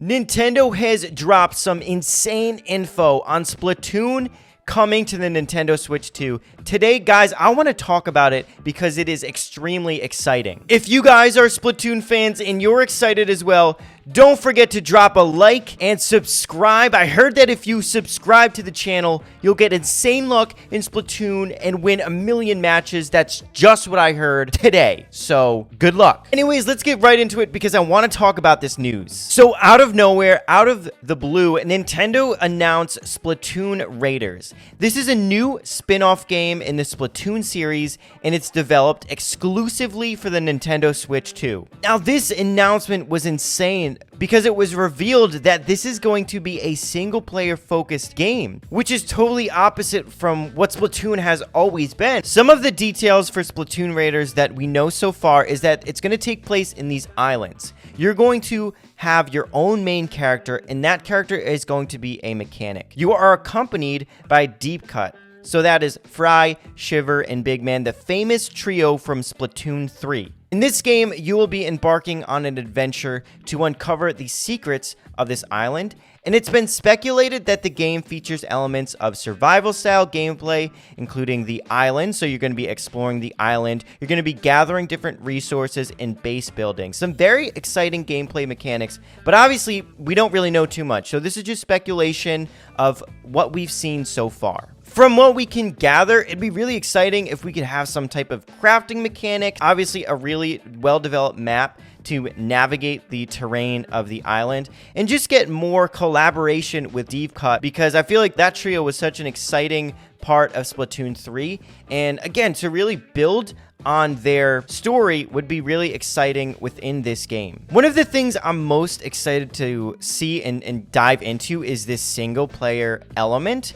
Nintendo has dropped some insane info on Splatoon coming to the Nintendo Switch 2. Today, guys, I want to talk about it because it is extremely exciting. If you guys are Splatoon fans and you're excited as well, don't forget to drop a like and subscribe. I heard that if you subscribe to the channel, you'll get insane luck in Splatoon and win 1,000,000 matches. That's just what I heard today. So, good luck. Anyways, let's get right into it because I want to talk about this news. So, out of nowhere, out of the blue, Nintendo announced Splatoon Raiders. This is a new spin-off game in the Splatoon series, and it's developed exclusively for the Nintendo Switch 2. Now, this announcement was insane because it was revealed that this is going to be a single-player focused game, which is totally opposite from what Splatoon has always been. Some of the details for Splatoon Raiders that we know so far is that it's going to take place in these islands. You're going to have your own main character, and that character is going to be a mechanic. You are accompanied by Deep Cut. So that is Fry, Shiver, and Big Man, the famous trio from Splatoon 3. In this game, you will be embarking on an adventure to uncover the secrets of this island, and it's been speculated that the game features elements of survival-style gameplay, including the island, so you're going to be exploring the island, you're going to be gathering different resources and base building. Some very exciting gameplay mechanics, but obviously, we don't really know too much, so this is just speculation of what we've seen so far. From what we can gather, it'd be really exciting if we could have some type of crafting mechanic, obviously a really well-developed map to navigate the terrain of the island, and just get more collaboration with Deep Cut, because I feel like that trio was such an exciting part of Splatoon 3, and again, to really build on their story would be really exciting within this game. One of the things I'm most excited to see and dive into is this single-player element.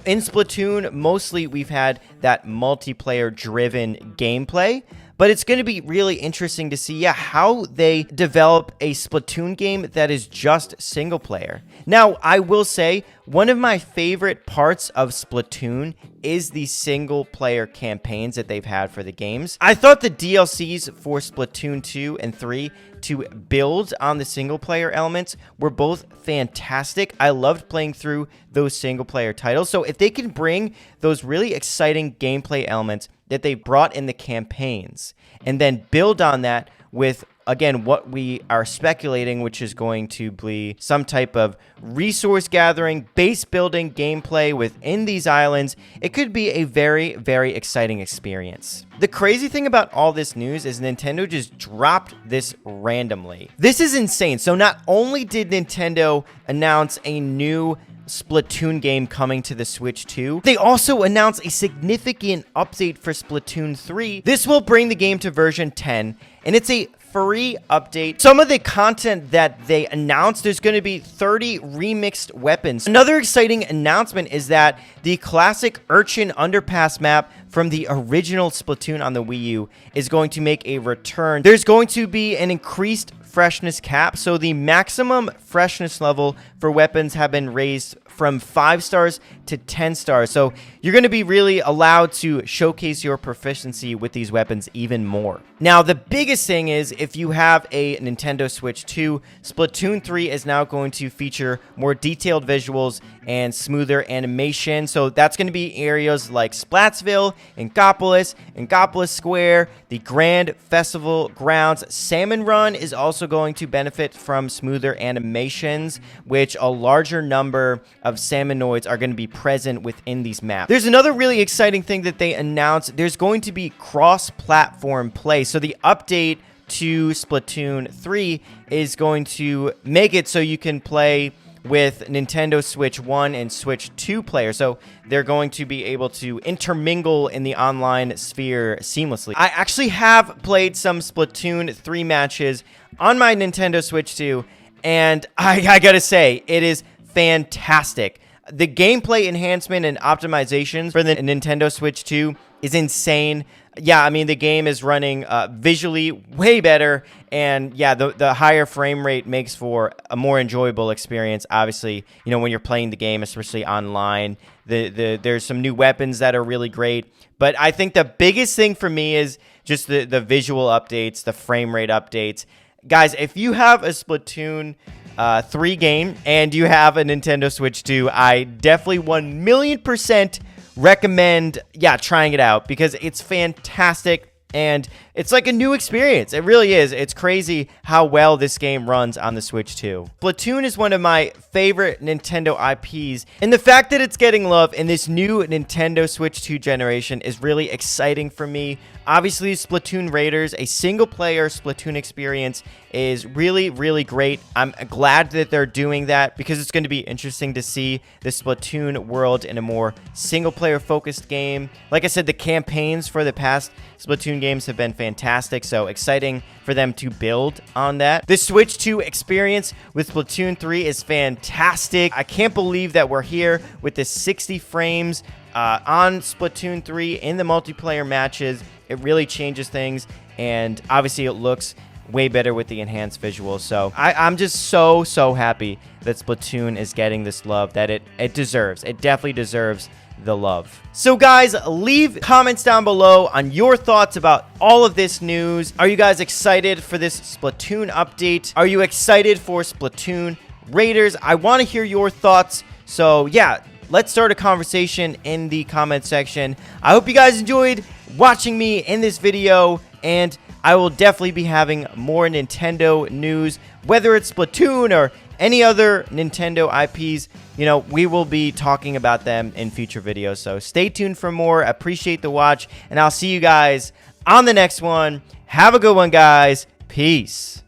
In Splatoon, mostly we've had that multiplayer-driven gameplay, but it's going to be really interesting to see, how they develop a Splatoon game that is just single player. Now, I will say, one of my favorite parts of Splatoon is the single player campaigns that they've had for the games. I thought the DLCs for Splatoon 2 and 3 to build on the single player elements were both fantastic. I loved playing through those single player titles. So if they can bring those really exciting gameplay elements that they brought in the campaigns and then build on that with, again, what we are speculating, which is going to be some type of resource gathering, base building gameplay within these islands, it could be a very, very exciting experience. The crazy thing about all this news is Nintendo just dropped this randomly. This is insane. So not only did Nintendo announce a new Splatoon game coming to the Switch 2, they also announced a significant update for Splatoon 3. This will bring the game to version 10, and it's a free update. Some of the content that they announced, there's going to be 30 remixed weapons. Another exciting announcement is that the classic Urchin Underpass map from the original Splatoon on the Wii U is going to make a return. There's going to be an increased freshness cap, so the maximum freshness level for weapons have been raised from 5 stars to 10 stars. So you're going to be really allowed to showcase your proficiency with these weapons even more. Now, the biggest thing is if you have a Nintendo Switch 2, Splatoon 3 is now going to feature more detailed visuals and smoother animation. So that's going to be areas like Splatsville, Inkopolis Square, the Grand Festival Grounds. Salmon Run is also going to benefit from smoother animations, which a larger number of salmonoids are going to be present within these maps. There's another really exciting thing that they announced. There's going to be cross-platform play. So the update to Splatoon 3 is going to make it so you can play with Nintendo Switch 1 and Switch 2 players. So they're going to be able to intermingle in the online sphere seamlessly. I actually have played some Splatoon 3 matches on my Nintendo Switch 2, and I gotta say, it is fantastic. The gameplay enhancement and optimizations for the Nintendo Switch 2 is insane. Yeah, I mean, the game is running visually way better, and yeah, the higher frame rate makes for a more enjoyable experience. Obviously, you know, when you're playing the game, especially online, there's some new weapons that are really great. But I think the biggest thing for me is just the visual updates, the frame rate updates. Guys, if you have a Splatoon III game and you have a Nintendo Switch 2, I definitely 1,000,000% recommend, trying it out because it's fantastic. And it's like a new experience. It really is. It's crazy how well this game runs on the Switch 2. Splatoon is one of my favorite Nintendo IPs, and the fact that it's getting love in this new Nintendo Switch 2 generation is really exciting for me. Obviously, Splatoon Raiders, a single-player Splatoon experience, is really, really great. I'm glad that they're doing that because it's going to be interesting to see the Splatoon world in a more single-player focused game. Like I said, the campaigns for the past Splatoon games have been fantastic, so exciting for them to build on that. The Switch 2 experience with Splatoon 3 is fantastic. I can't believe that we're here with the 60 frames on Splatoon 3 in the multiplayer matches. It really changes things, and obviously it looks way better with the enhanced visuals. So I'm just so happy that Splatoon is getting this love that it deserves. It definitely deserves the love. So guys, leave comments down below on your thoughts about all of this news. Are you guys excited for this Splatoon update? Are you excited for Splatoon Raiders? I want to hear your thoughts. So yeah, let's start a conversation in the comment section. I hope you guys enjoyed watching me in this video, and I will definitely be having more Nintendo news, whether it's Splatoon or any other Nintendo IPs. You know, we will be talking about them in future videos, so stay tuned for more. Appreciate the watch, and I'll see you guys on the next one. Have a good one, guys. Peace.